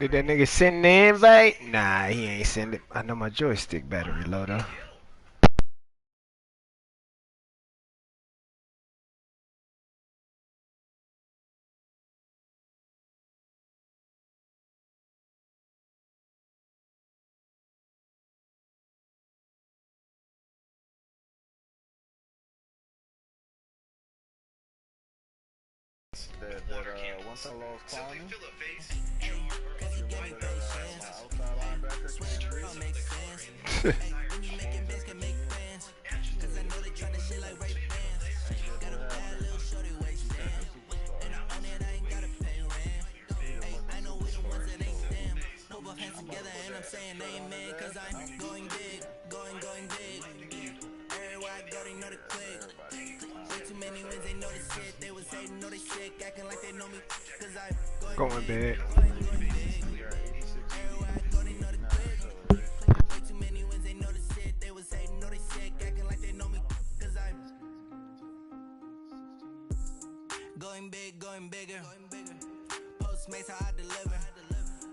Did that nigga send the invite? Nah, he ain't send it. I know my joystick battery low though. One fellow was clowning. You remember that my outside linebacker came in? Going bad. Going big, going bigger. Postmates how I deliver.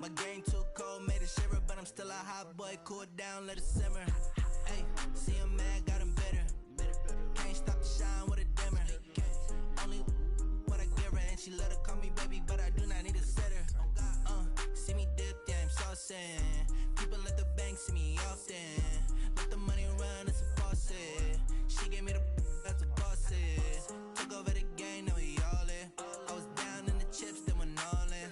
My game too cold, made it shiver, but I'm still a hot boy. Cool it down, let it simmer. Hey, see him mad, got him bitter. Can't stop the shine with a dimmer. Only what I give her, and she let her call me baby, but I do not need a sitter. See me dip, yeah, I'm saucing. People at the bank see me often. Let the money run, it's a faucet. She gave me the that's a bosses. Took over the game, now we all in. I was down in the chips, then went all in.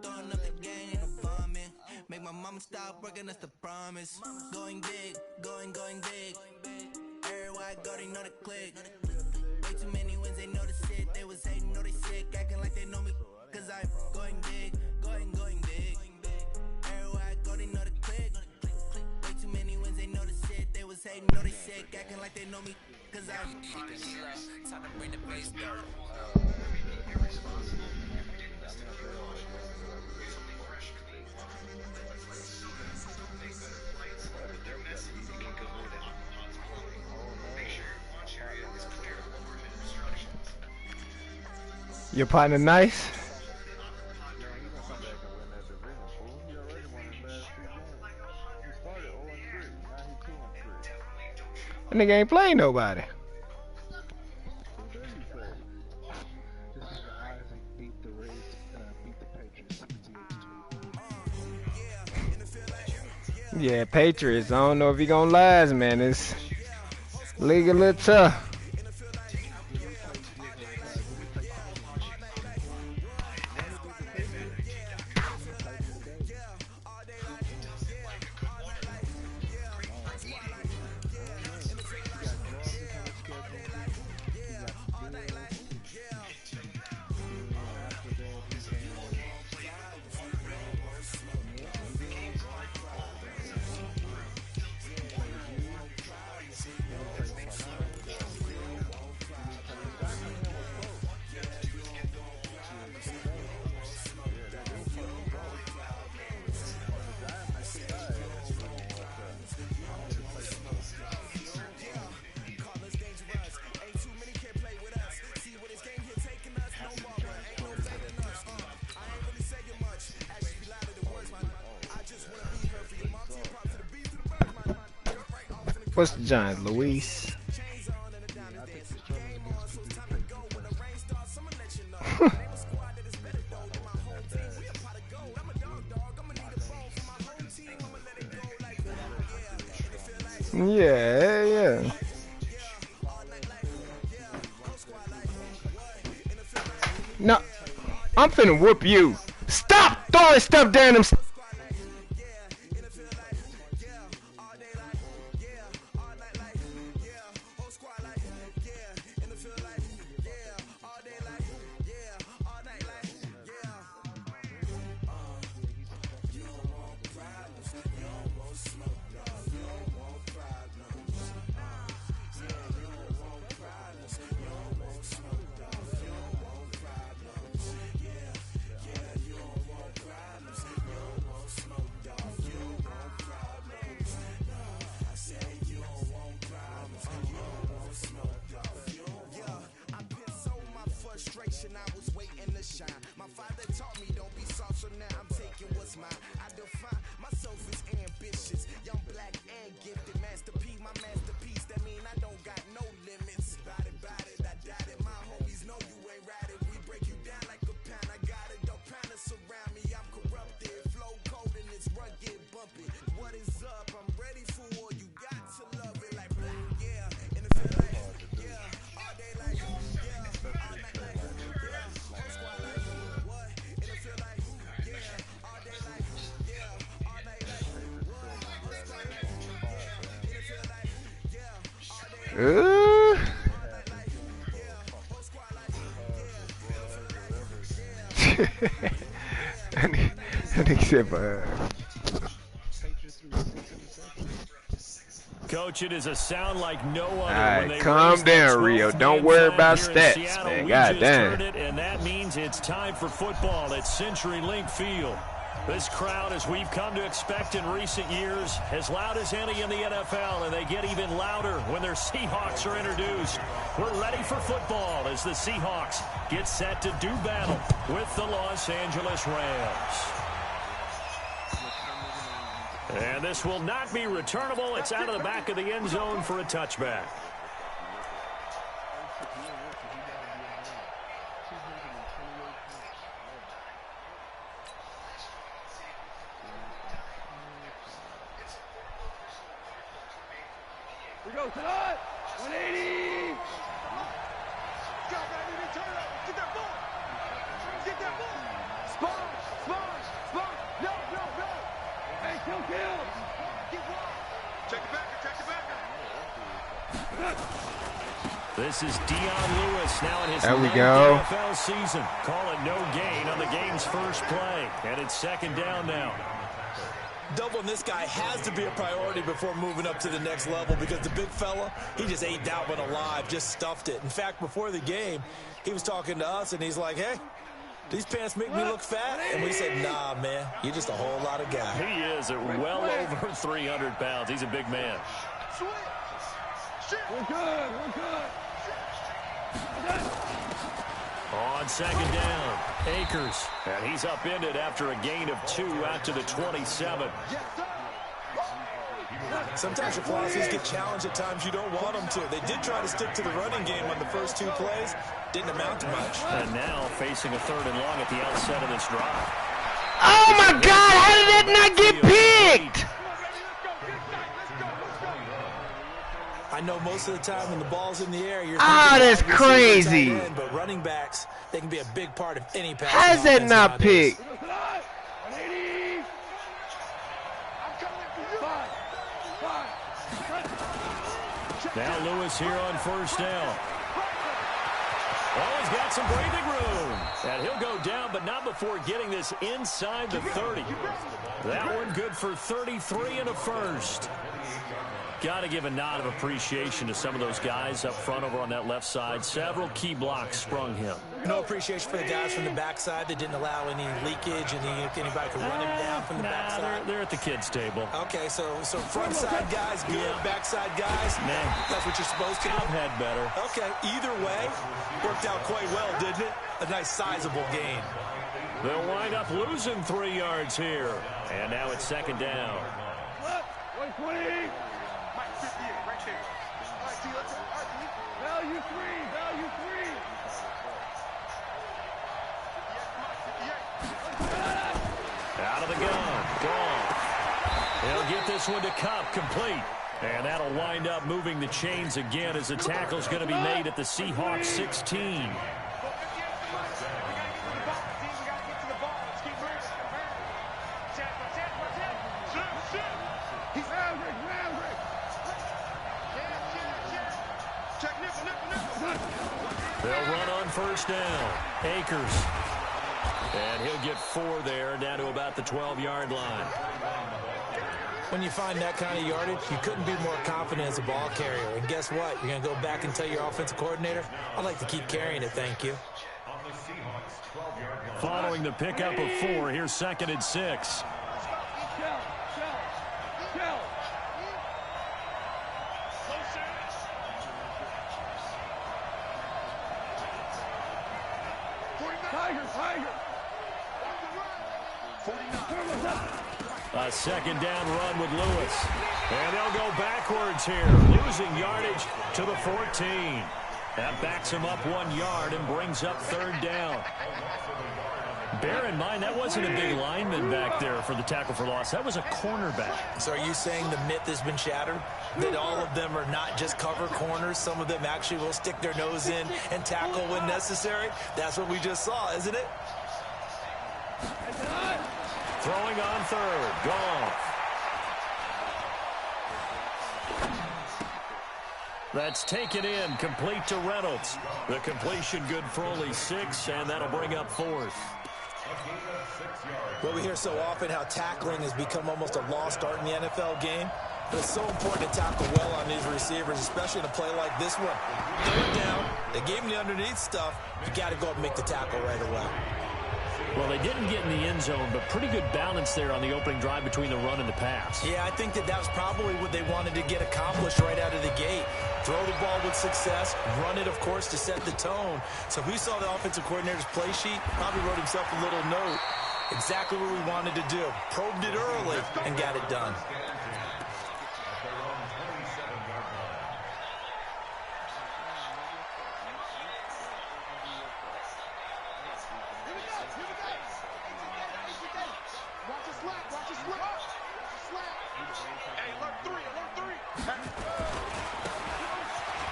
Throwing up the gang, ain't no bombing. Make my mama stop working, that's the promise. Going big, going big. Everywhere I go, they know the click. Way too many wins, they know the shit. They was hating, know they sick, acting like they know me. Cause I'm going big, going big. Everywhere I go, they know the click. Way too many wins, they know the shit. They was hating, know they sick, acting like they know me. Cause I'm time to bring the bass down. Your partner nice? That nigga ain't playing nobody. Yeah, Patriots. I don't know if he gonna last, man. This league a little tough. What's the Giants, Luis? Yeah. No, I'm finna whoop you. Stop throwing stuff down them. Uh. That nigga said, Coach, it is a sound like no other. All right, calm down, Rio. Don't worry about stats, man. God damn. And that means it's time for football at CenturyLink Field. This crowd, as we've come to expect in recent years, as loud as any in the NFL, and they get even louder when their Seahawks are introduced. We're ready for football as the Seahawks get set to do battle with the Los Angeles Rams. And this will not be returnable. It's out of the back of the end zone for a touchback. We go tonight. 180. Go, baby, turn it up. Get that ball. Get that ball. Spawn. No. Hey, kill. Get one. Check the backer. This is Dion Lewis now in his there we 9th go. NFL season. Call it no gain on the game's first play. And it's second down now. Doubling this guy has to be a priority before moving up to the next level because the big fella, he just ate that one alive, just stuffed it. In fact, before the game, he was talking to us, and he's like, hey, these pants make me look fat? And we said, nah, man, you're just a whole lot of guy. He is at well over 300 pounds. He's a big man. We're good. On second down, Akers. And he's upended after a gain of 2 out to the 27. Sometimes your philosophies get challenged at times you don't want them to. They did try to stick to the running game on the first 2 plays. Didn't amount to much. And now facing a 3rd and long at the outset of this drive. Oh my God! How did that not get picked? I know most of the time when the ball's in the air, you're that's crazy. End, but running backs, they can be a big part of any pass. How is that not picked? Now Lewis here on first down. Oh, he's got some breathing room. And he'll go down, but not before getting this inside the 30. That one good for 33 and a first. Got to give a nod of appreciation to some of those guys up front over on that left side. Several key blocks sprung him. No appreciation for the guys from the backside that didn't allow any leakage and anybody could run him down from the backside. They're at the kids' table. Okay, so front side guys good, backside guys, that's what you're supposed to do. I've had better. Okay, either way, worked out quite well, didn't it? A nice sizable gain. They'll wind up losing 3 yards here. And now it's second down. 120. Value three. Out of the gun. Gone. They'll get this one to Cup, complete. And that'll wind up moving the chains again as the tackle's going to be made at the Seahawks 16. They'll run on first down. Akers. And he'll get 4 there, down to about the 12-yard line. When you find that kind of yardage, you couldn't be more confident as a ball carrier. And guess what? You're going to go back and tell your offensive coordinator, I'd like to keep carrying it, thank you. Following the pickup of 4, here's 2nd and 6. A second down run with Lewis. And they'll go backwards here, losing yardage to the 14. That backs him up 1 yard and brings up 3rd down. Bear in mind, that wasn't a big lineman back there for the tackle for loss. That was a cornerback. So are you saying the myth has been shattered? That all of them are not just cover corners? Some of them actually will stick their nose in and tackle when necessary? That's what we just saw, isn't it? Throwing on 3rd. Gone. That's taken in, complete to Reynolds. The completion good for only 6, and that'll bring up 4th. Well, we hear so often how tackling has become almost a lost art in the NFL game. But it's so important to tackle well on these receivers, especially in a play like this one. Third down, they gave him the underneath stuff. You got to go up and make the tackle right away. Well, they didn't get in the end zone, but pretty good balance there on the opening drive between the run and the pass. Yeah, I think that was probably what they wanted to get accomplished right out of the gate. Throw the ball with success, run it, of course, to set the tone. So if we saw the offensive coordinator's play sheet, probably wrote himself a little note. Exactly what we wanted to do. Probed it early and got it done.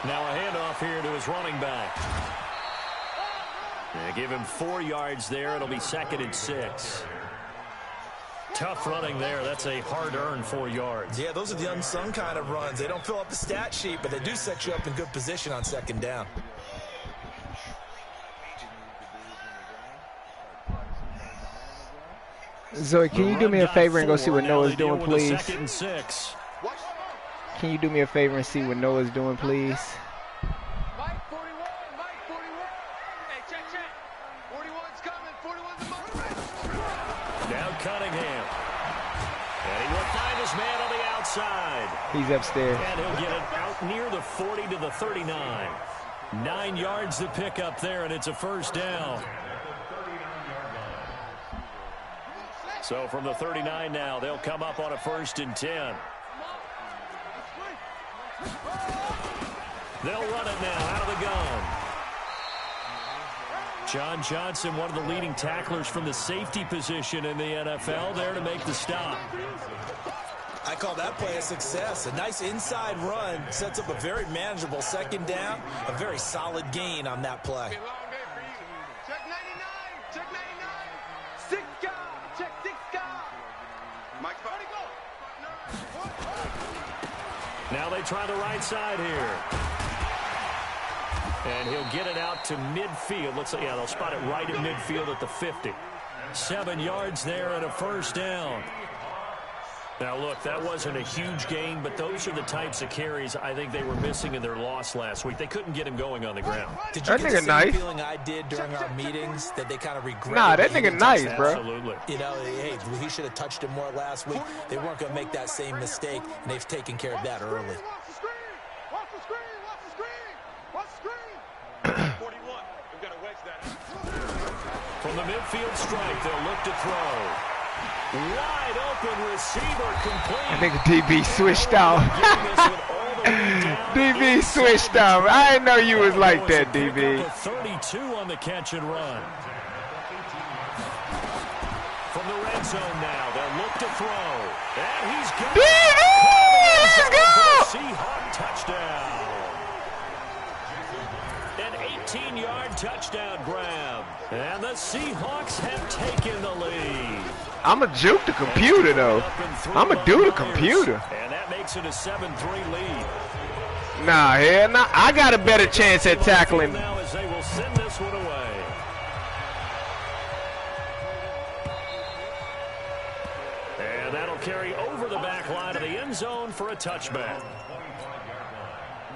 Now a handoff here to his running back. They give him 4 yards there. It'll be 2nd and 6. Tough running there. That's a hard-earned 4 yards. Yeah, those are the unsung kind of runs. They don't fill up the stat sheet, but they do set you up in good position on 2nd down. Zoe, can you do me a favor and go see what Noah's doing, please? 2nd and 6. Can you do me a favor and see what Noah's doing, please? Mike 41, Mike 41. Hey, check. 41's coming, 41's a motor. Now Cunningham. And he will find his man on the outside. He's upstairs. And he'll get it out near the 40 to the 39. 9 yards to pick up there, and it's a 1st down. So from the 39 now, they'll come up on a 1st and 10. They'll run it now out of the gun. John Johnson, one of the leading tacklers from the safety position in the NFL, there to make the stop. I call that play a success. A nice inside run sets up a very manageable 2nd down. A very solid gain on that play. Check 99, check 99. 6 guard, check 6 guard. Mike's body go. Now they try the right side here. And he'll get it out to midfield. Looks like, yeah, they'll spot it right at midfield at the 50. 7 yards there and a 1st down. Now, look, that wasn't a huge gain, but those are the types of carries I think they were missing in their loss last week. They couldn't get him going on the ground. Did you That get the nigga same nice. feeling I did during our meetings that they kind of regret? Nah, that nigga nice, bro. Absolutely. You know, hey, he should have touched him more last week. They weren't going to make that same mistake, and they've taken care of that early. Watch the screen, watch the screen, watch the screen, watch the screen. 41, we've got to wedge that. From the midfield strike, they'll look to throw. Wide open receiver complete. I think DB switched out. DB switched out. I didn't know you was like that, DB. 32 on the catch and run. From the red zone now, they'll look to throw. And he's got it. Let's go! Seahawk touchdown. An 18-yard touchdown grab. And the Seahawks have taken the lead. I'm a juke the computer, though. I'm a do the computer. And that makes it a 7-3 lead. Nah, hell nah. I got a better chance at tackling. Now as they will send this one away. And that'll carry over the back line of the end zone for a touchback.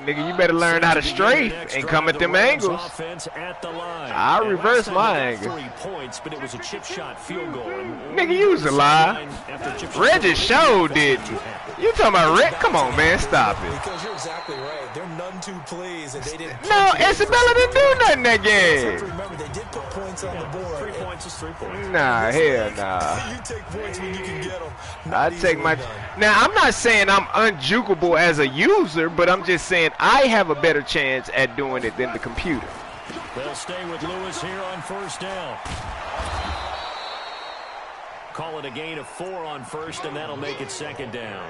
Nigga, you better learn how to strafe and come at them angles. I reverse my angle. 3 points, but it was a chip shot field goal. Nigga, you was a lie. Reggie showed, did you? You talking about Rick? Come on, man, stop it. Because you're exactly right. They're none too pleased that they didn't. No, Isabella didn't do nothing that game. Remember, they did put points on the board. 3 points is 3 points. Nah, hell nah. You take points when you can get them. I take my. Now, I'm not saying I'm unjukable as a user, but I'm just saying I have a better chance at doing it than the computer. They'll stay with Lewis here on 1st down. Call it a gain of 4 on 1st, and that'll make it 2nd down.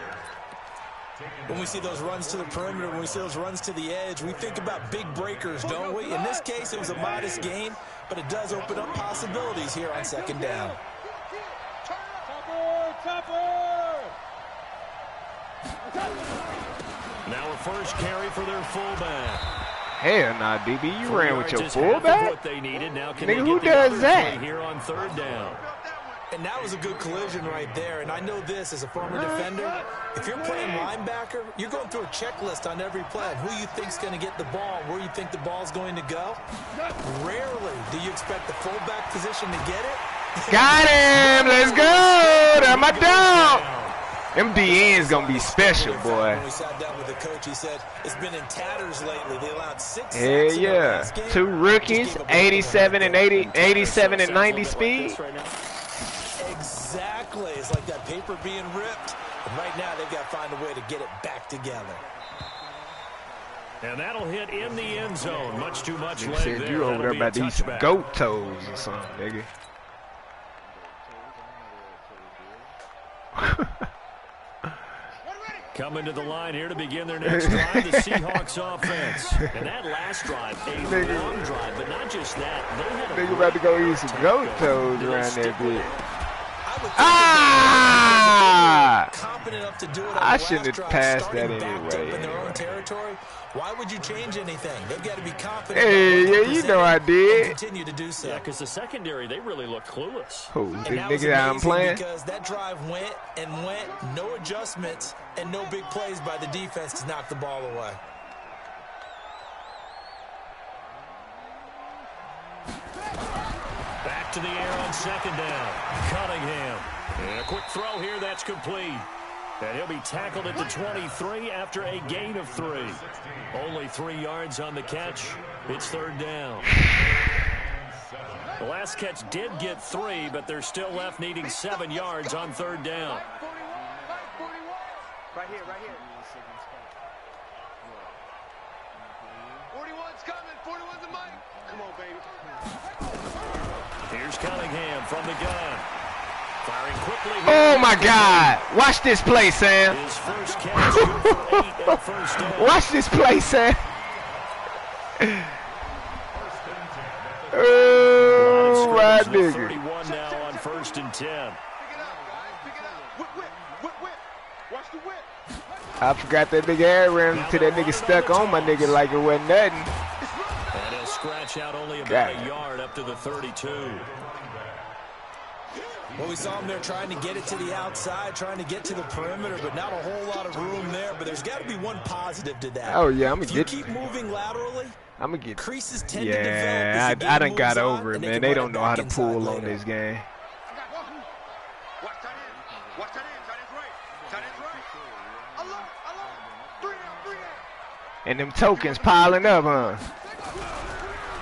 When we see those runs to the perimeter, when we see those runs to the edge, we think about big breakers, don't we? In this case, it was a modest gain, but it does open up possibilities here on 2nd down. Now a first carry for their fullback. Hell nah, DB, you ran with your Just half of fullback? what they needed. Now can Nigga, they who get the does other that? three here on third down? And that was a good collision right there. And I know this as a former defender. If you're playing linebacker, you're going through a checklist on every play. Who you think's going to get the ball, where you think the ball's going to go. Rarely do you expect the fullback position to get it. Got him! Let's go! That's my dog! Them DN's gonna be special, boy. When we sat down with the coach, he said it's been in tatters lately. They allowed 6 sacks Hell in their yeah. last game. 2 rookies, 87 and 80, 87 and 90 speed. Exactly. It's like that paper being ripped. And right now, they've got to find a way to get it back together. And that'll hit in the end zone. Much too much leg Said there. you over That'll there be a about to eat some touchback. goat toes or something, nigga. Coming to the line here to begin their next drive, the Seahawks offense. And that last drive, a long drive, but not just that. They had a Nigga about to go eat some goat toes Did they around that stick with bitch. I would think Ah! competent enough to do it on I the shouldn't last have drive, passed that starting backed up anyway. in their own territory. Why would you change anything? They've got to be confident. Hey, about what yeah, you they're know I presenting did. and continue to do so. Yeah, because the secondary, they really look clueless. Who, And this that was nigga that I'm amazing playing? because that drive went and went, no adjustments and no big plays by the defense to knock the ball away. Back to the air on second down. Cunningham. And a quick throw here, that's complete. And he'll be tackled at the 23 after a gain of 3. Only 3 yards on the catch. It's third down. The last catch did get 3, but they're still left needing 7 yards on third down. Right here, right here. 41's coming. 41's the mic. Come on, baby. Here's Cunningham from the gun. Firing quickly. Oh my God! Watch this play, Sam. His first catch, good for 8 and first down. Watch this play, Sam. Oh my Scrimmage to nigga. 31 now on first and 10. Pick it up, guys. Pick it up. Whip, whip, whip, whip. Watch the whip. I forgot that nigga air rim till that nigga stuck on my nigga like it wasn't nothing. And he'll scratch out only about God. a yard up to the 32. Well, we saw him there trying to get it to the outside, trying to get to the perimeter, but not a whole lot of room there. But there's got to be one positive to that. Oh yeah, I'm If gonna you get. keep moving laterally, I'm gonna get. creases tend to develop Yeah, as the game I done moves got on, over it, and man. can They run don't it know how back to inside pull on later. this game. Watch tight end. Watch tight end. Tight end's right. Tight end's right. Alert, alert. 3 down, 3 down. And them tokens piling up, huh?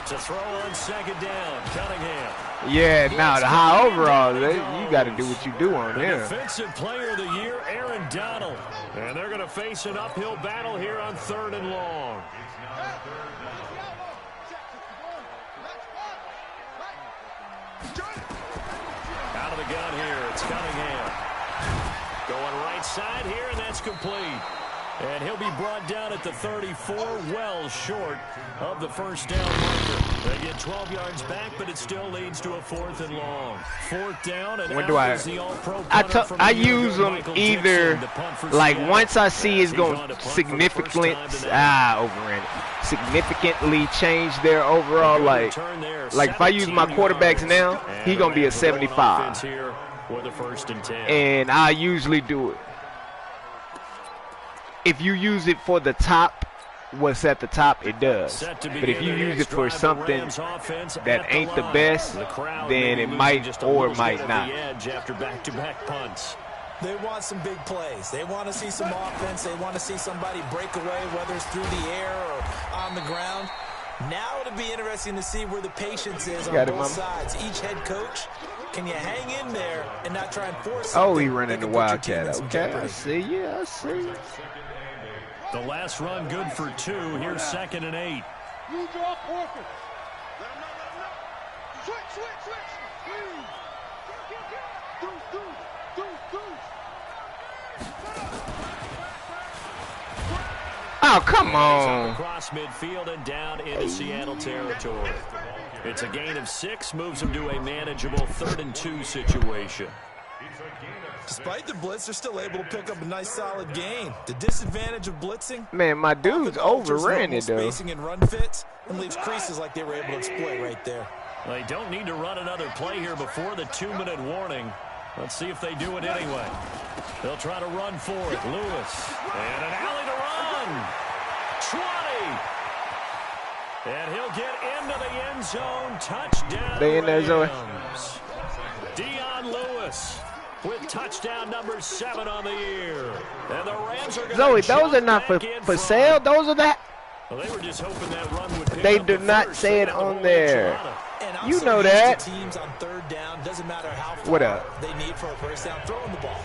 To throw on second down, Cunningham. Yeah, now the high overall, you got to do what you do on The there. defensive player of the year, Aaron Donald. And they're going to face an uphill battle here on third and long. Out of the gun here, it's Cunningham. Going right side here, and that's complete. And he'll be brought down at the 34, well short of the first down marker. They get 12 yards back, but it still leads to a 4th and long. 4th down, and When do I? out is the all-pro punter from I the year use ago, them Michael either Dixon, to punt for like Seattle. once I see it's He's going on to to punt for the first significantly time today. overran it. Significantly change their overall Good like return there, if I use my 17 quarterbacks yards. now, And he the gonna be a Rams will go on 75, offense here for the first and 10. and I usually do it. If you use it for the top, what's at the top, it does. Set to But begin if you their use it next for drive, the something Rams offense that at ain't the line. best, The crowd then may it be losing might just a or little might bit of not. the edge after back-to-back punts. They want some big plays. They want to see some offense. They want to see somebody break away, whether it's through the air or on the ground. Now it'll be interesting to see where the patience is on Got it, both mama. sides. Each head coach, can you hang in there and not try and force Oh, something he that running the can put your team Wildcat. in some Okay, I jeopardy? see you. I see. The last run good for 2. Here's 2nd and 8. You drop Walker. Let him know, let him know. Switch, switch, switch. Deuce, deuce, deuce, deuce. Oh, come Up on. across midfield and down into Seattle territory. It's a gain of 6, moves them to a manageable 3rd and 2 situation. Despite the blitz, they're still able to pick up a nice solid gain. The disadvantage of blitzing, Man, my dudes overran it, though. spacing and run fits and leaves creases like they were able to exploit right there. They don't need to run another play here before the 2-minute warning. Let's see if they do it anyway. They'll try to run for it. Lewis. And an alley to run. 20. And he'll get into the end zone. Touchdown. They in there, Zoe. Rams. Dion Lewis with touchdown number 7 on the year. And the Rams are going to Zoe, those are not for sale. Those are that. Well, they were just hoping that run would pick They up do the not first say it and the on ball there. in Toronto. And I'm You so know used that. to teams on third down, doesn't matter how far What up? they need for a first down, throwing the ball.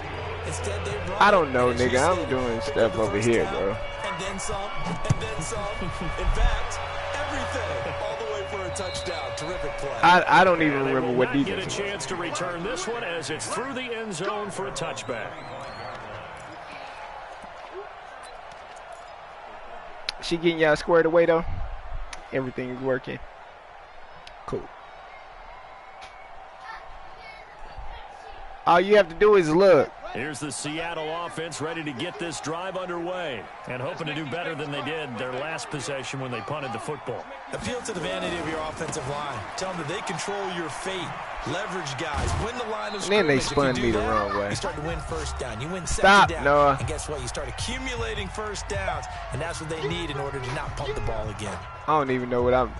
Instead, they run. I don't know, And as you nigga. said, I'm doing pick up stuff the over first here, down, bro. And then some, and then some. In fact, everything, all the way for a touchdown. Terrific play. I don't even And they remember will what not get a defense. chance to return this one as it's through the end zone for a touchback. She getting y'all squared away though. Everything is working. Cool. All you have to do is look. Here's the Seattle offense ready to get this drive underway and hoping to do better than they did their last possession when they punted the football. Appeal to the vanity of your offensive line. Tell them that they control your fate. Leverage guys. Win the line of And then they scrimmage. If spun you do me the that, wrong way. You start to win first down. You win second Stop, down. Noah. And guess what? You start accumulating first downs. And that's what they need in order to not punt the ball again. I don't even know what I'm.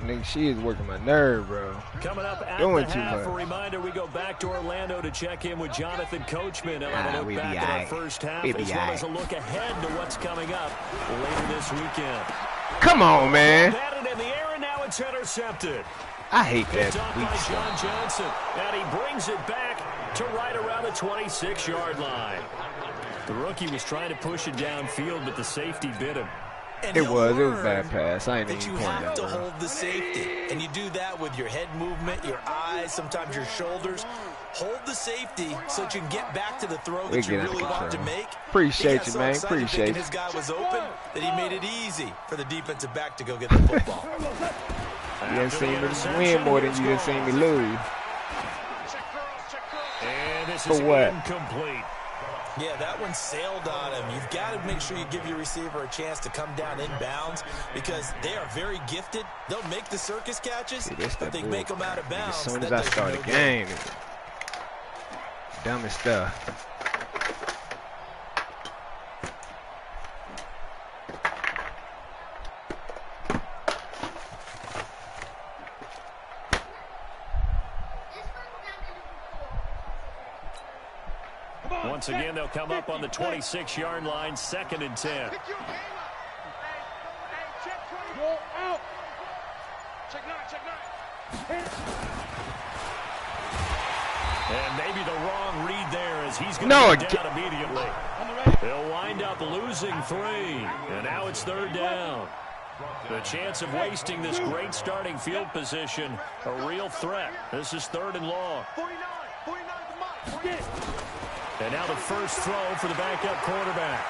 Nigga, she is working my nerve, bro. Coming up at Doing the too half, much. a reminder, we go back to Orlando to check in with Jonathan Coachman and have a we look be back at our aight. first half We be as well aight. as a look ahead to what's coming up later this weekend. Come on, man. Batted in the air, and now it's intercepted. I hate that Picked off weak by stuff. John Johnson, and he brings it back to right around the 26-yard line. The rookie was trying to push it downfield, but the safety bit him. And It he'll was a learn bad pass. I ain't that even you pointing have at to bro. hold the safety. And you do that with your head movement, your eyes, sometimes your shoulders. Hold the safety so that you can get back to the throw We that you get out of really want to control. make. Appreciate He got you, so man. excited Appreciate thinking you. his guy was open that he made it easy for the defensive back to go get the football. You done seen me win more than you done seen me lose. And this For is what? incomplete. Yeah, that one sailed on him. You've got to make sure you give your receiver a chance to come down inbounds because they are very gifted. They'll make the circus catches, See, this but that they make them out of bull crap, nigga. bounds. As soon as That I does start no a good. game, dumbest stuff. Once again, they'll come up on the 26-yard line, 2nd and 10. Pick your game up. Hey, check 20. Roll out. Check 9, check 9. And maybe the wrong read there as he's going No, to go down immediately. They'll wind up losing 3, and now it's 3rd down. The chance of wasting this great starting field position, a real threat. This is 3rd and long. 49 to Mike. 48. And now the first throw for the backup quarterback.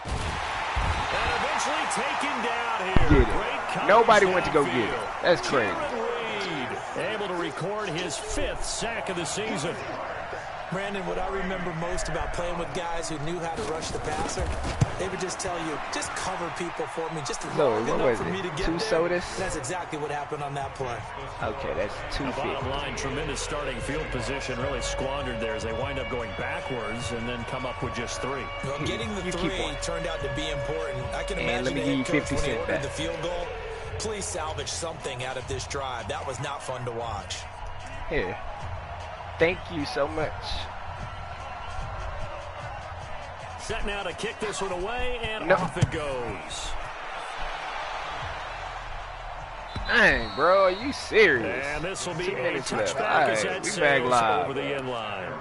And eventually taken down here. Get it. Great coverage Nobody went to go get it. downfield. That's crazy. Jaron Reed able to record his 5th sack of the season. Brandon, what I remember most about playing with guys who knew how to rush the passer, they would just tell you, just cover people for me, just long what enough was for it? me to get 2 there. sodas? That's exactly what happened on that play. Okay, that's The 250. bottom line, tremendous starting field position, really squandered there as they wind up going backwards and then come up with just 3. Well, getting the You keep 3 on. turned out to be important. I can And imagine let me the give you head coach 50 when he cents ordered back. the field goal. Please salvage something out of this drive. That was not fun to watch. Here. Thank you so much. Set now to kick this one away, and No. off it goes. Dang, bro, are you serious? And this will be 2 a minutes left. touchback as Alright, that we back sails live, over the bro. end line.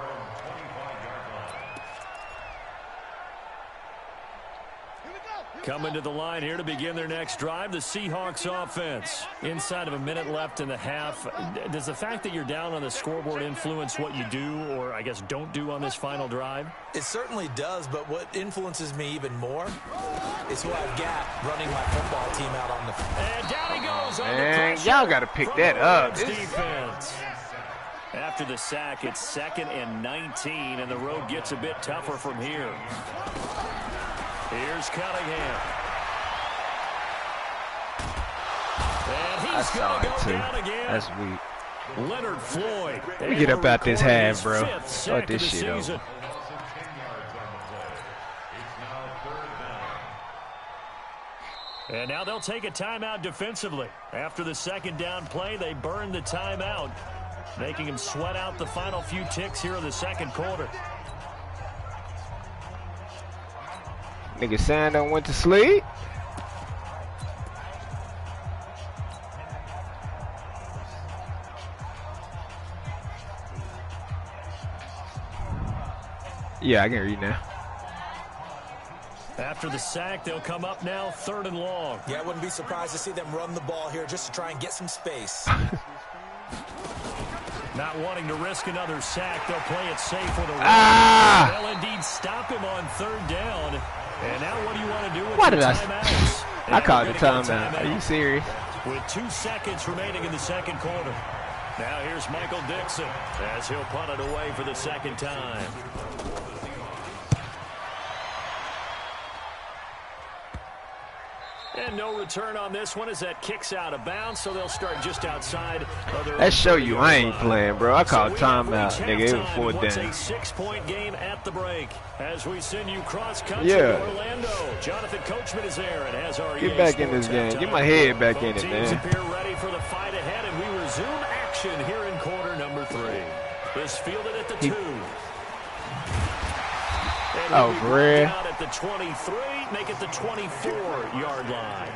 Coming to the line here to begin their next drive, the Seahawks offense. Inside of a minute left in the half. Does the fact that you're down on the scoreboard influence what you do, or I guess don't do on this final drive? It certainly does, but what influences me even more is who I've got running my football team out on the field. And down he goes. Man, y'all got to pick that up. Defense. After the sack, it's 2nd and 19, and the road gets a bit tougher from here. Here's Cunningham. And he's going to go down again. That's weak. Leonard Floyd. Let me get up out this half, bro. Start this shit over. And now they'll take a timeout defensively. After the 2nd down play, they burn the timeout, making him sweat out the final few ticks here in the 2nd quarter. Nigga Sando went to sleep. Yeah, I can read now. After the sack, they'll come up now 3rd and long. Yeah, I wouldn't be surprised to see them run the ball here just to try and get some space. Not wanting to risk another sack, they'll play it safe with a run. They'll indeed stop him on 3rd down. And now what do you want to do with the timeouts? I called the timeout. Are you serious? With 2 seconds remaining in the 2nd quarter. Now here's Michael Dixon as he'll punt it away for the 2nd time. And no return on this one as that kicks out of bounds, so they'll start just outside. That show you I ain't playing, bro. I called timeout, nigga. It was 4th down. It's a 6-point game at the break as we send you cross country to Orlando. Jonathan Coachman is there and has our get back in this game. Get my head back in it, man. Teams appear ready for the fight ahead, and we resume action here in quarter number 3. This fielded at the 2. Oh, for real? Out at the 23, make it the 24-yard line.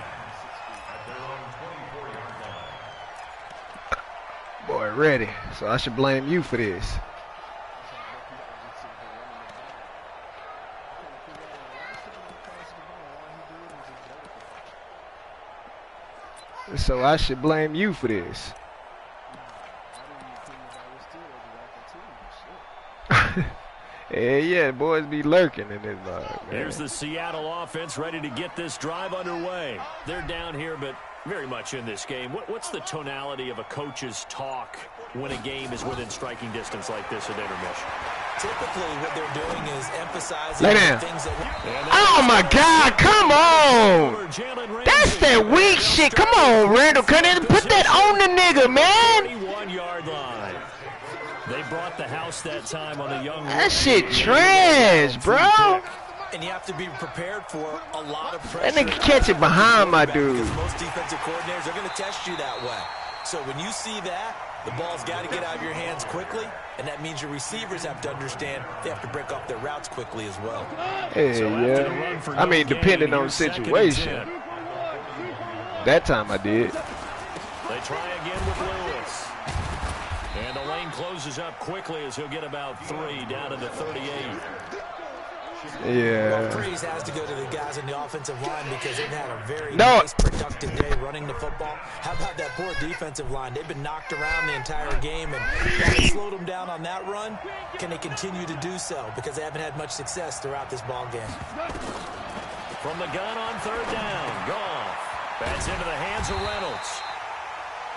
Boy, ready. So I should blame you for this. So I should blame you for this. Yeah, boys be lurking in this man. Here's the Seattle offense ready to get this drive underway. They're down here, but very much in this game. What's the tonality of a coach's talk when a game is within striking distance like this at intermission? Typically, what they're doing is emphasizing things that... Oh, my God, come on. That's that weak shit. Come on, Randall. Put that on the nigga, man. 31-yard line. They brought the house that time on the young... That shit trash, bro. And you have to be prepared for a lot of pressure. That nigga catch it behind my dude. Because most defensive coordinators are going to test you that way. So when you see that, the ball's got to get out of your hands quickly, and that means your receivers have to understand they have to break up their routes quickly as well. Hey, yeah. I mean, depending on the situation. That time I did. They try again with Lewis. And the lane closes up quickly as he'll get about 3 down to the 38. Yeah. Well, praise has to go to the guys in the offensive line because they've had a very nice, productive day running the football. How about that poor defensive line? They've been knocked around the entire game, and while they slowed them down on that run, can they continue to do so? Because they haven't had much success throughout this ball game. From the gun on 3rd down, Goff. That's into the hands of Reynolds.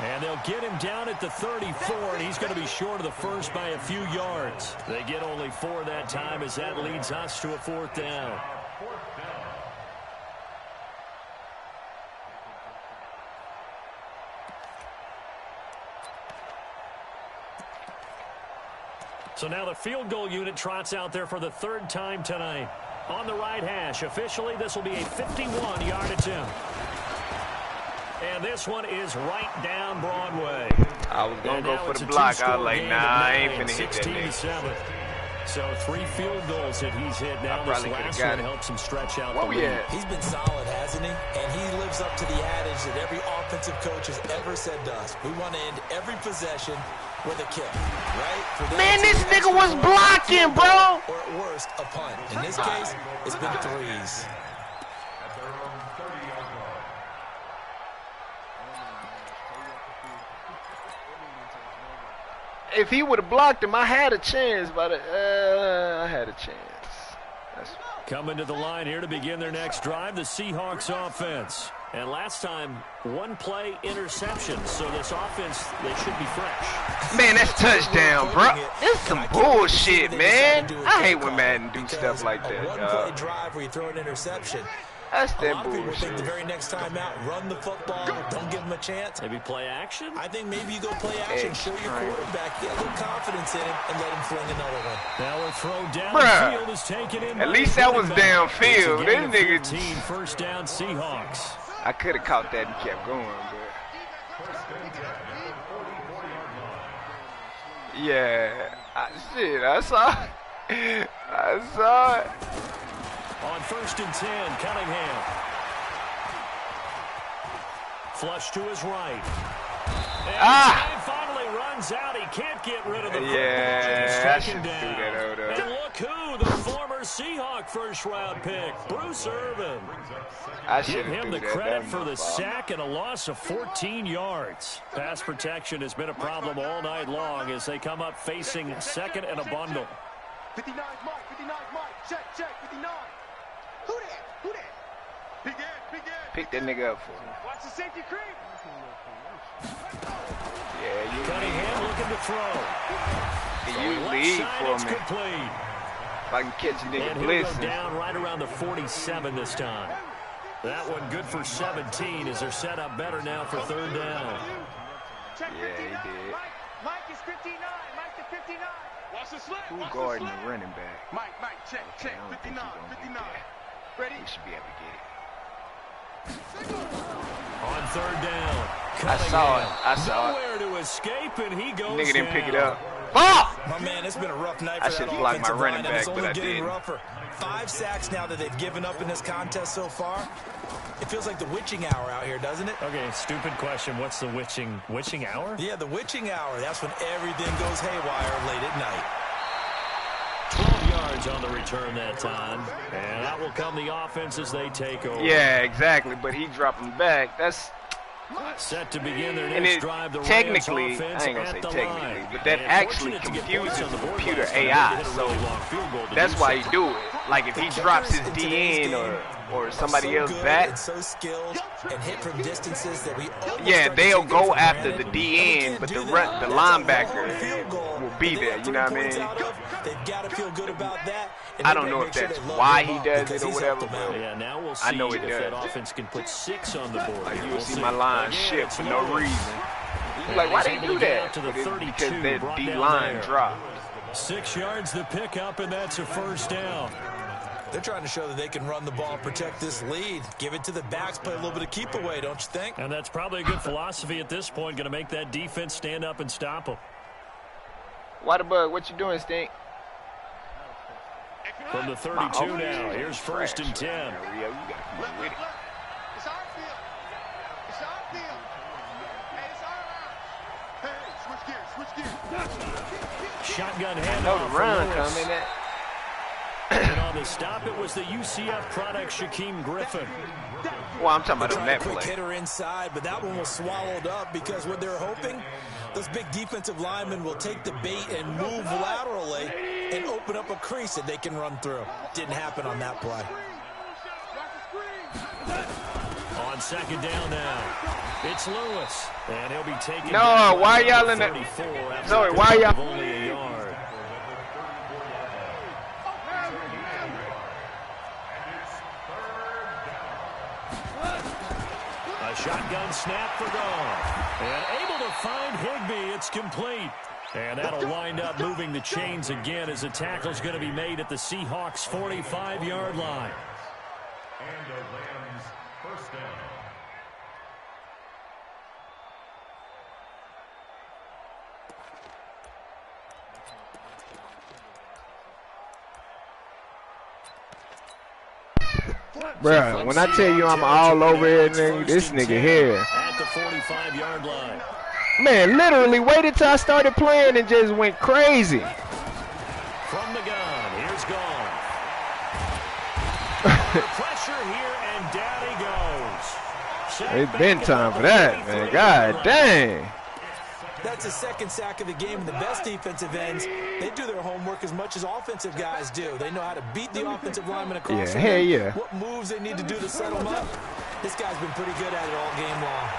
And they'll get him down at the 34, and he's going to be short of the first by a few yards. They get only 4 that time as that leads us to a 4th down. So now the field goal unit trots out there for the 3rd time tonight. On the right hash, officially this will be a 51-yard attempt. And this one is right down Broadway. I was going to go for the block. I was like, nah, I ain't finna hit that nigga. So 3 field goals that he's hit now. This last one helps him stretch out the lead. He's been solid, hasn't he? And he lives up to the adage that every offensive coach has ever said to us. We want to end every possession with a kick, right? Man, this nigga was blocking, bro. Or at worst, a punt. In this case, it's been 3s. If he would have blocked him, I had a chance, but I had a chance. Coming to the line here to begin their next drive, the Seahawks offense. And last time, one play interception. So this offense, they should be fresh. Man, that's touchdown, bro. This is some bullshit, man. I hate when Madden do stuff like that. One play drive where you throw an interception. That's A that lot of people think the bullshit. very next time out, run the football, don't give him a chance. Maybe play action? I think maybe you go play action, show your quarterback, get a little confidence in him, and let him fling another one. Now a throw Bruh. downfield is taken in. At least that was downfield. This This nigga, 15, first down Seahawks. I could have caught that and kept going, but yeah, I saw it. I saw it. On 1st and 10, Cunningham. Flush to his right. And he finally runs out. He can't get rid of the football. Yeah, I He's should taken do down. that, Odo. And look who, the former Seahawk first-round pick, Bruce Irvin. I Give should have him do the that. credit That for the was my fault. sack and a loss of 14 yards. Pass protection has been a problem all night long as they come up facing second and a bundle. 59 Mike, 59 Mike, check, 59. Who that? Big Ed. Pick that nigga up for me. Watch the safety creep. Yeah, you Cunningham looking to throw. lead. You Left lead side, for it's me. complete. If I can catch a nigga And he'll go blitzing. down right around the 47 this time. That one good for 17 as they're set up better now for third down. Check Yeah, he 59. did. Mike is 59. Mike to 59. Watch the slip. Who guarding the running back? Mike, check, I don't think he 59, gonna get 59. that. Ready? We should be able to get it. On third down. I saw it. I saw it. Nowhere to escape, and he goes Nigga didn't pick it down. up. Fuck! My man, it's been a rough night I for that should've blocked my offensive running line, and it's back, but only I getting didn't. rougher. 5 sacks now that they've given up in this contest so far. It feels like the witching hour out here, doesn't it? Okay, stupid question. What's the witching hour? Yeah, the witching hour. That's when everything goes haywire late at night. 12 yards on the return that time. And that will come the offense as they take over. Yeah, exactly. But he dropped him back. That's Set to begin their and next it drive. The technically, Rams offense I ain't gonna say at the technically, line. but that And actually fortunate to get confuses points on the the board computer last night. They AI. hit a So really long field goal to that's do why so. he do it. Like if he drops his In today's DN game or are somebody so else good back, and so skilled and hit from distances that we almost yeah, start to they'll take it go for after granted. the And we DN, can't but do the that. the That's a long linebacker field goal will be that they there. got You know what 3 I points mean? out of. They've got to feel good about that. And I they don't gotta know make if sure that's they load why him he up does because it or he's helped whatever, them out. but Yeah, now we'll I see know if it that does. offense can put 6 on the board. Like here. you'll We'll see see. my line Again, shift it's for no Lewis. reason. He's And like, why he's they able do to get that? out to the But it's 32, because that brought D down line there. dropped. 6 yards the pickup, and that's a first down. They're trying to show that they can run the ball and protect this lead. Give it to the backs, play a little bit of keep away, don't you think? And that's probably a good philosophy at this point, going to make that defense stand up and stop them. Waterbug, what you doing, Stink? From the 32 now, here's 1st and 10. Rio, you gotta come on with it. It's our field. It's our field. Hey, it's our round. Hey, switch gears. Shotgun I know handoff the run for Lewis. coming. And on the stop, it was the UCF product, Shaquem Griffin. Well, I'm talking about on Tried a that quick play. hitter inside, but that one was swallowed up because what they're hoping, those big defensive linemen will take the bait and move laterally and open up a crease that they can run through. Didn't happen on that play. On second down now, it's Lewis. And he'll be taken No, down why by y'all in the- 34 after Zoe, a why pickup y'all- of only a yard. A shotgun snap for Goff. And able to find Higbee. It's complete. And that'll wind up moving the chains again as the tackle's going to be made at the Seahawks' 45-yard line. And the Rams first down. Bruh, when I tell you I'm all over here, nigga, this nigga here. At the 45-yard line. Man, literally waited till I started playing and just went crazy. From the gun, here's Goff. Pressure here, and down he goes. It's been time for that, man. God dang. That's his second sack of the game. And the best defensive ends, they do their homework as much as offensive guys do. They know how to beat the offensive lineman across the yeah. what moves they need to do to set them up. This guy's been pretty good at it all game long.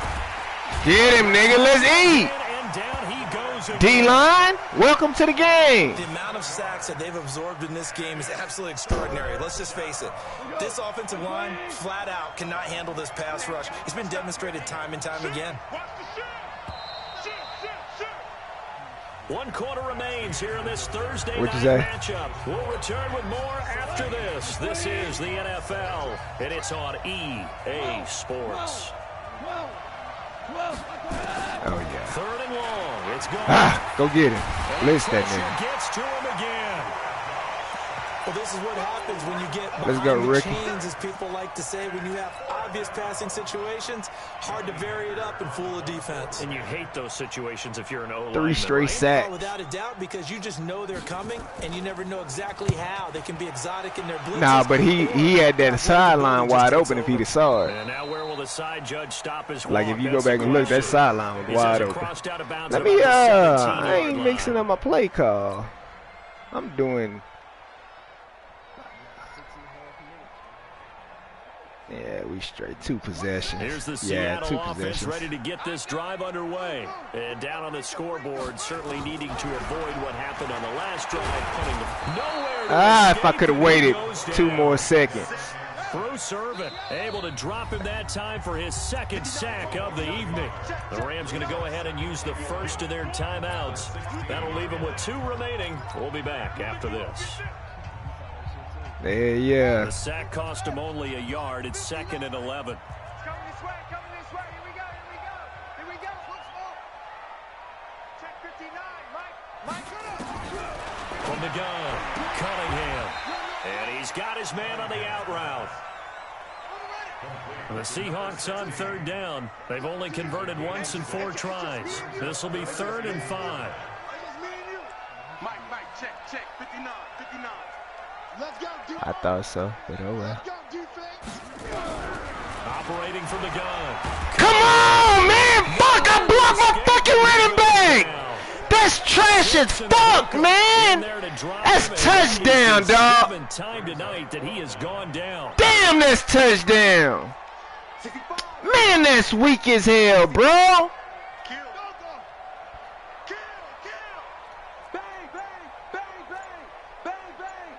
Get him, nigga. Let's eat. And down he goes. D-line, welcome to the game. The amount of sacks that they've absorbed in this game is absolutely extraordinary. Let's just face it. This offensive line, flat out, cannot handle this pass rush. It's been demonstrated time and time again. 1 quarter remains here in this Thursday What'd you night say? matchup. We'll return with more after this. This is the NFL, and it's on EA Sports. Oh, yeah. 3rd and long. It's gone. Go get him. Blitz that nigga. Gets to him again. Well, this is what happens when you get Let's go, behind the Ricky. chains, as people like to say. When you have obvious passing situations, hard to vary it up and fool the defense. And you hate those situations if you're an O-lineman, 3 straight right? sacks. Oh, without a doubt, because you just know they're coming, and you never know exactly how. They can be exotic in their blitzes. Nah, but he had that sideline wide open if he'd have saw it. And now where will the side judge stop his Like walk? if you go That's the back and look, that question. sideline was He wide says it open. crossed out of bounds Let at me, about the 17-yard I ain't line. mixing up my play call. I'm doing. Yeah, we straight 2 possessions. Here's the Yeah, Seattle 2 offense possessions. ready to get this drive underway. And down on the scoreboard, certainly needing to avoid what happened on the last drive, putting them nowhere to If I escape, could have and he waited goes 2 down. more seconds. Bruce Irvin able to drop him that time for his 2nd sack of the evening. The Rams going to go ahead and use the first of their timeouts. That'll leave them with 2 remaining. We'll be back after this. Yeah. The sack cost him only a yard. It's 2nd and 11. Coming this way, coming this way. Here we go, here we go. Here we go. Look small. Check 59. Mike, From the gun, Cunningham. And he's got his man on the out route. The Seahawks on 3rd down. They've only converted once in 4 tries. This will be 3rd and 5. Mike, check, 59, 59. Let's go, defense. I thought so, but oh well. Let's go, defense. Operating from the gun. Come on, man! Fuck, I blocked my fucking running back! That's trash as fuck, man! That's touchdown, dog! Time tonight that he has gone down. Damn, that's touchdown! Man, that's weak as hell, bro! Kill. Kill. Bang, bang, bang, bang, bang, bang.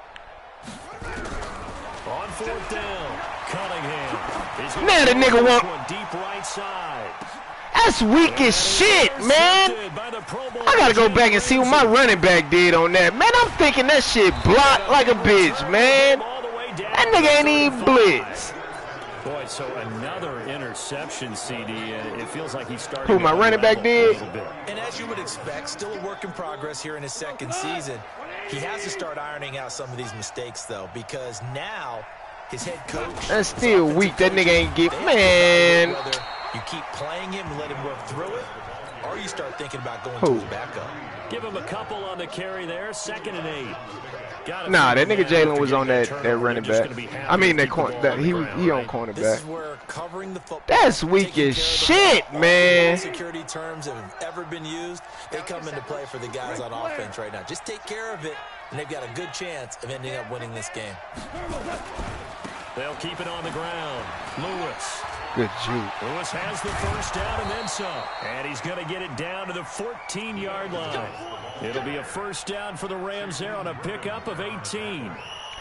On 4th down, Cunningham. He's gonna Man, the throw nigga this want- one deep right side. That's weak as shit, man! Intercepted by the Pro Bowl I gotta go back and see what my running back did on that. Man, I'm thinking that shit blocked like a bitch, man. All the way down. That nigga ain't even blitz. Boy, so another interception, CD. It feels like he's starting Who, to my running back unravel a did? little bit. And as you would expect, still a work in progress here in his 2nd season. He has to start ironing out some of these mistakes, though, because now his head coach... That's still weak. That nigga ain't get... Man. Whether you keep playing him and let him work through it, or you start thinking about going Who? to his backup. Give him a couple on the carry there. 2nd and 8. Nah, that nigga Jalen was on that turnover, running just back. gonna be happy I mean, to that keep the corner. ball That on the he ground, on right? This cornerback. is where covering the football, That's weak taking as care of the shit, ball, all man. the security terms that have ever been used, they come into play for the guys on offense right now. Just take care of it, and they've got a good chance of ending up winning this game. They'll keep it on the ground. Lewis. Good juke. Lewis has the 1st down and then some. And he's going to get it down to the 14-yard line. It'll be a 1st down for the Rams there on a pickup of 18.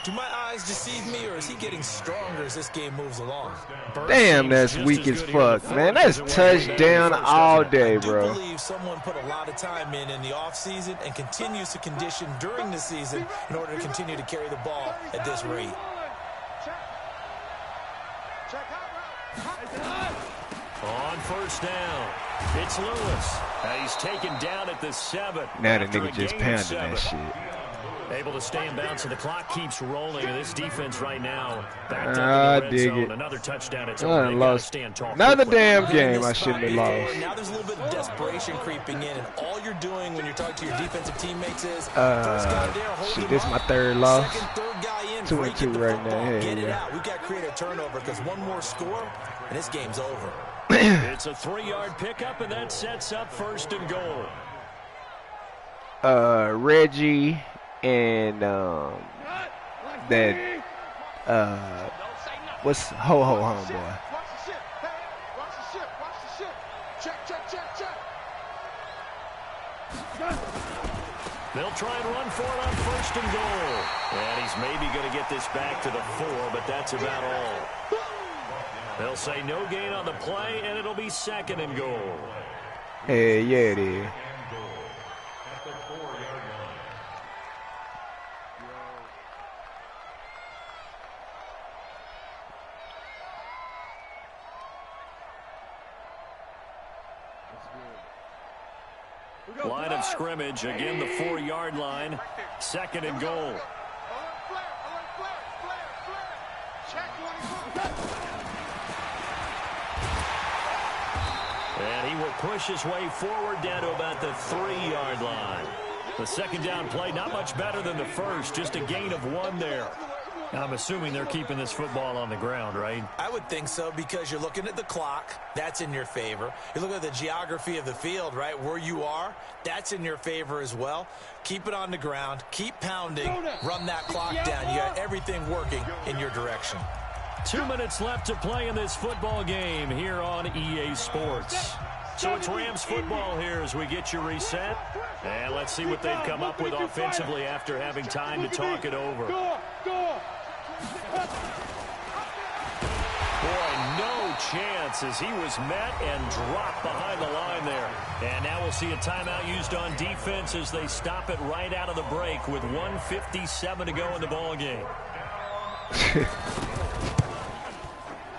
Do my eyes deceive me, or is he getting stronger as this game moves along? Damn, that's weak as fuck, man. That's touchdown all day, I do bro. believe someone put a lot of time in the offseason and continues to condition during the season in order to continue to carry the ball at this rate. Check On 1st down, it's Lewis. He's taken down at the 7. Now the after nigga a just gain of pounding that 7. shit. Able to stay in bounds, and the clock keeps rolling. And this defense right now backed I up in the red dig zone. it. Another touchdown. It's I over. done They gotta lost stand tall another quickly. damn In game this I shouldn't have spot, lost. Now there's a little bit of desperation creeping in, and all you're doing when you're talking to your defensive teammates is first guy there, hold Shit, him this up. my 3rd loss. Second, 3rd guy in, 2 and break it 2 the right football, now. Hell get it yeah. out. We've got to create a turnover because one more score, and this game's over. It's a 3-yard pickup, and that sets up 1st and goal. Reggie and that what's homeboy. Watch the ship. Hey, watch the ship. Watch the ship. Check. They'll try and run for it on 1st and goal. And he's maybe going to get this back to the 4, but that's about all. They'll say no gain on the play, and it'll be 2nd and goal. Hey, yeah, it is. Line of scrimmage, again the 4-yard line, 2nd and goal. And he will push his way forward down to about the 3-yard line. The 2nd down play, not much better than the first, just a gain of 1 there. Now, I'm assuming they're keeping this football on the ground, right? I would think so, because you're looking at the clock. That's in your favor. You look at the geography of the field, right, where you are. That's in your favor as well. Keep it on the ground. Keep pounding. Run that clock down. You got everything working in your direction. 2 minutes left to play in this football game here on EA Sports. So it's Rams football here as we get you reset. And let's see what they've come up with offensively after having time to talk it over. Boy, no chance as he was met and dropped behind the line there. And now we'll see a timeout used on defense as they stop it right out of the break with 1:57 to go in the ball game.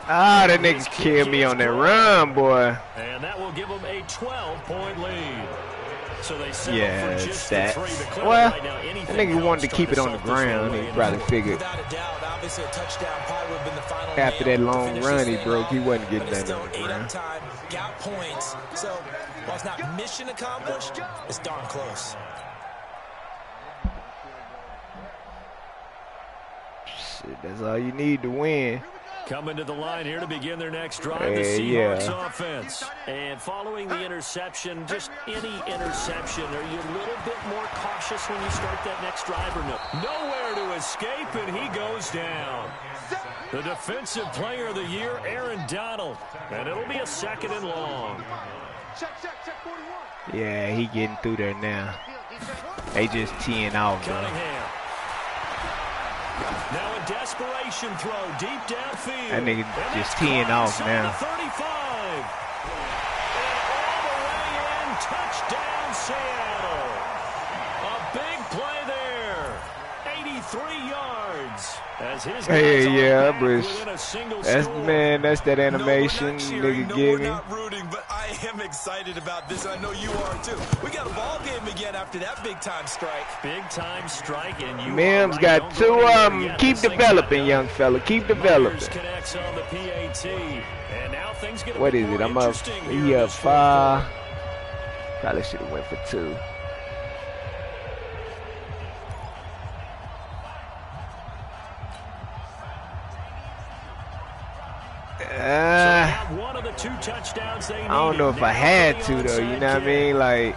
Ah, that nigga killed me on that run, boy. And that will give them a 12-point lead. So they yeah, stats. Well, that nigga wanted to keep it on the ground. He probably figured after that long run he broke, he wasn't getting that on the ground. Got points. So while it's not mission accomplished, it's darn close. Shit, that's all you need to win. Coming to the line here to begin their next drive, the Seahawks offense. And following the interception, just any interception, are you a little bit more cautious when you start that next drive or no? Nowhere to escape, and he goes down. The defensive player of the year, Aaron Donald. And it'll be a 2nd and long. Yeah, he getting through there now. They just teeing off, bro. Now a desperation throw deep downfield. That nigga just teeing off now. 35. And all the way in, touchdown Seattle. A big play there. 83 yards. As his yeah, but that's man, that's that animation nigga give me. Not rooting, but I am excited about this. I know you are too. We got a ball game again after that big time strike. Big time strike, and you. Mims got 2 of them. Keep developing, young fella. Keep developing. On the PAT. And now things get what is it? I'm up. He up 5. Probably should have went for 2. One of the 2 touchdowns they I don't know if I had to though, you know what I mean? Like,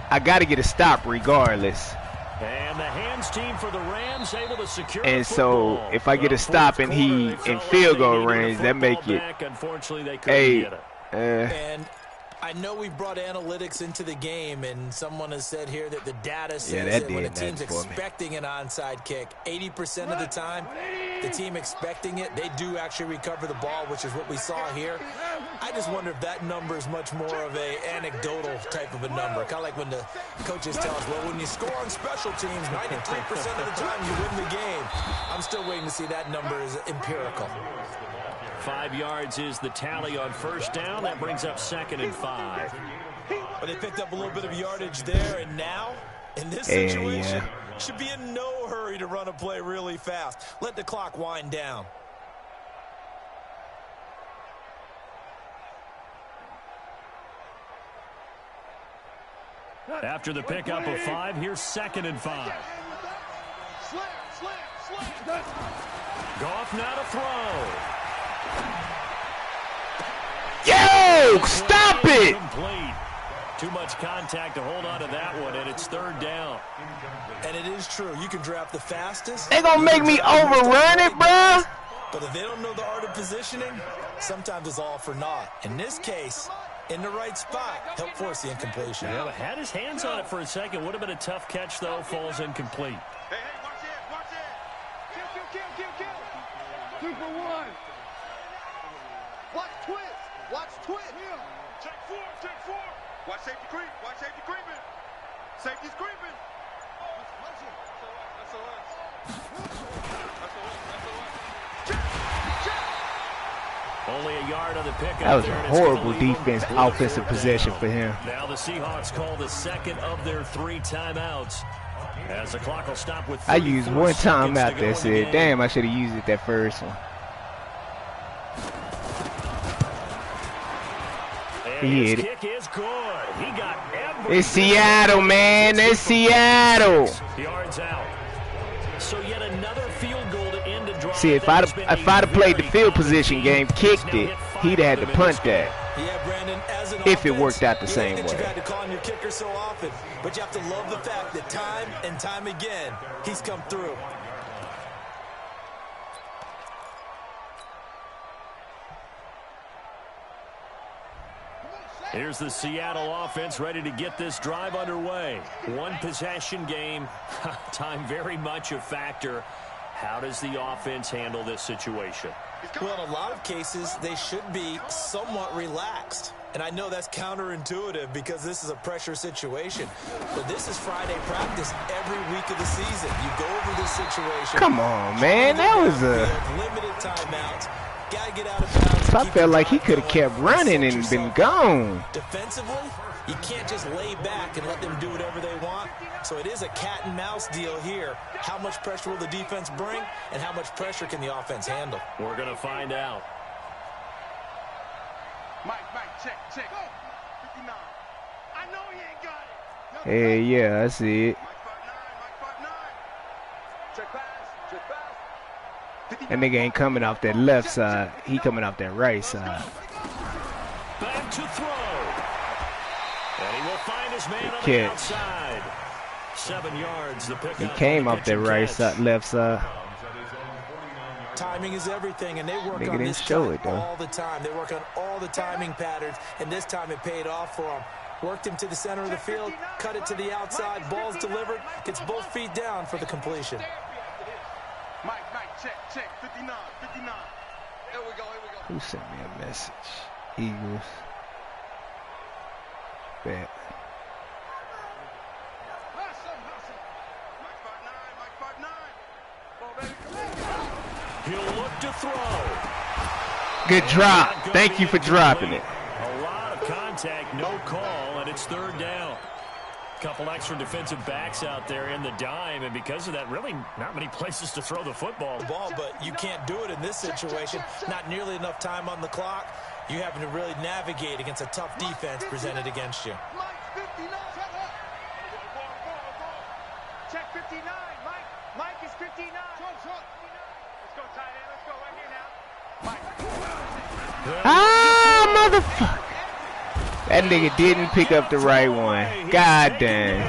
I got to get a stop regardless. And the hands team for the Rams able to secure. And so if I get a stop and he in field goal range, that make it. Unfortunately, they couldn't get it. And I know we brought analytics into the game, and someone has said here that the data says that when a team's expecting an onside kick, 80% of the time, the team expecting it, they do actually recover the ball, which is what we saw here. I just wonder if that number is much more of a anecdotal type of a number, kind of like when the coaches tell us, well, when you score on special teams, 93% of the time you win the game. I'm still waiting to see that number is empirical. 5 yards is the tally on 1st down. That brings up 2nd and 5. But they picked up a little bit of yardage there, and now, in this situation, should be in no hurry to run a play really fast. Let the clock wind down. After the pickup of 5, here's 2nd and 5. Goff now to throw. Yeah! stop it! Complete. Too much contact to hold on to that one, and it's third down. And it is true. You can draft the fastest. They gonna make me overrun it, bruh. But if they don't know the art of positioning, sometimes it's all for naught. In this case, in the right spot, help force the incompletion. Yeah, but had his hands on it for a second. Would have been a tough catch, though. Falls incomplete. Hey, watch it, watch it. Kill. 2 for 1. Watch twist. Watch twist. Check 4. Watch safety creep. Watch safety creeping. Safety's creeping. Watch it. That's all right. Only a yard on the pickup. That was a horrible offensive possession for him. Now the Seahawks call the second of their 3 timeouts. As the clock will stop with I used one timeout that said, damn, I should have used it that first one. He hit it. Kick is good. He got everything. It's Seattle, man. It's Seattle. Yards out. So yet another field goal to end the drive. See, if I'd have played the field position game, kicked it, he'd have had to punt that. Yeah, Brandon, as an If it offense, worked out the same you've way. had to call on your kicker so often, but you have to love the fact that time and time again, he's come through. Here's the Seattle offense ready to get this drive underway. One possession game. Time very much a factor. How does the offense handle this situation? Well, in a lot of cases, they should be somewhat relaxed. And I know that's counterintuitive because this is a pressure situation. But this is Friday practice every week of the season. You go over this situation. Come on, man. That was a... limited timeouts. Gotta get out of bounds. I felt like he could have kept running and been gone. Defensively, you can't just lay back and let them do whatever they want. So it is a cat and mouse deal here. How much pressure will the defense bring, and how much pressure can the offense handle? We're going to find out. Mike, check. 59. I know he ain't got it. Hey, yeah, I see it. Mike 5'9. Check pass. That nigga ain't coming off that left side. He coming off that right side. Back to throw. And he will find his man on the catch. outside. 7 yards. The pickup. He came on the off that right side, left side. Timing is everything, and they work Nigga on didn't this show cut it, though. all the time. They work on all the timing patterns, and this time it paid off for him. Worked him to the center of the field, cut it to the outside, ball's delivered, gets both feet down for the completion. Mike, check. 59. Here we go. Who sent me a message? Eagles. Bet. He'll look to throw. Good drop. Thank you for dropping it. A lot of contact, no call, and it's third down. Couple extra defensive backs out there in the dime, and because of that, really not many places to throw the football. But you can't do it in this situation. Not nearly enough time on the clock. You having to really navigate against a tough defense presented against you. Mike 59. Check 59. Mike is 59. Let's go, tight end. Let's go right here now. Mike. Ah, motherfucker. That nigga didn't pick up the right one. God damn.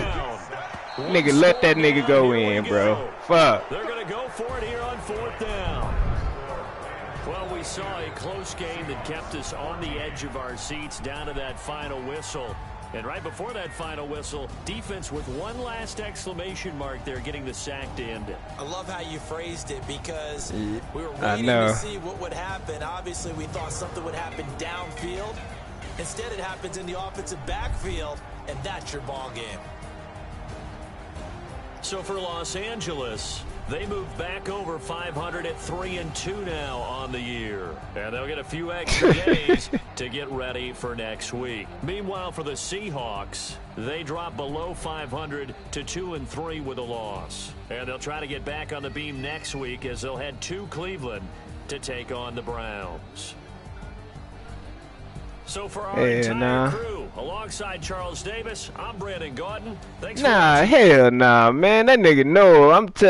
Nigga, let that nigga go in, bro. Fuck. They're going to go for it here on 4th down. Well, we saw a close game that kept us on the edge of our seats down to that final whistle. And right before that final whistle, defense with one last exclamation mark there, getting the sack to end it. I love how you phrased it because we were I waiting know. to see what would happen. Obviously, we thought something would happen downfield. Instead, it happens in the offensive backfield, and that's your ball game. So for Los Angeles, they move back over 500 at 3-2 now on the year. And they'll get a few extra days to get ready for next week. Meanwhile, for the Seahawks, they drop below 500 to 2-3 with a loss. And they'll try to get back on the beam next week as they'll head to Cleveland to take on the Browns. So for our entire crew, alongside Charles Davis, I'm Brandon Gordon. Thanks for watching. Hell nah, man. That nigga know. I'm telling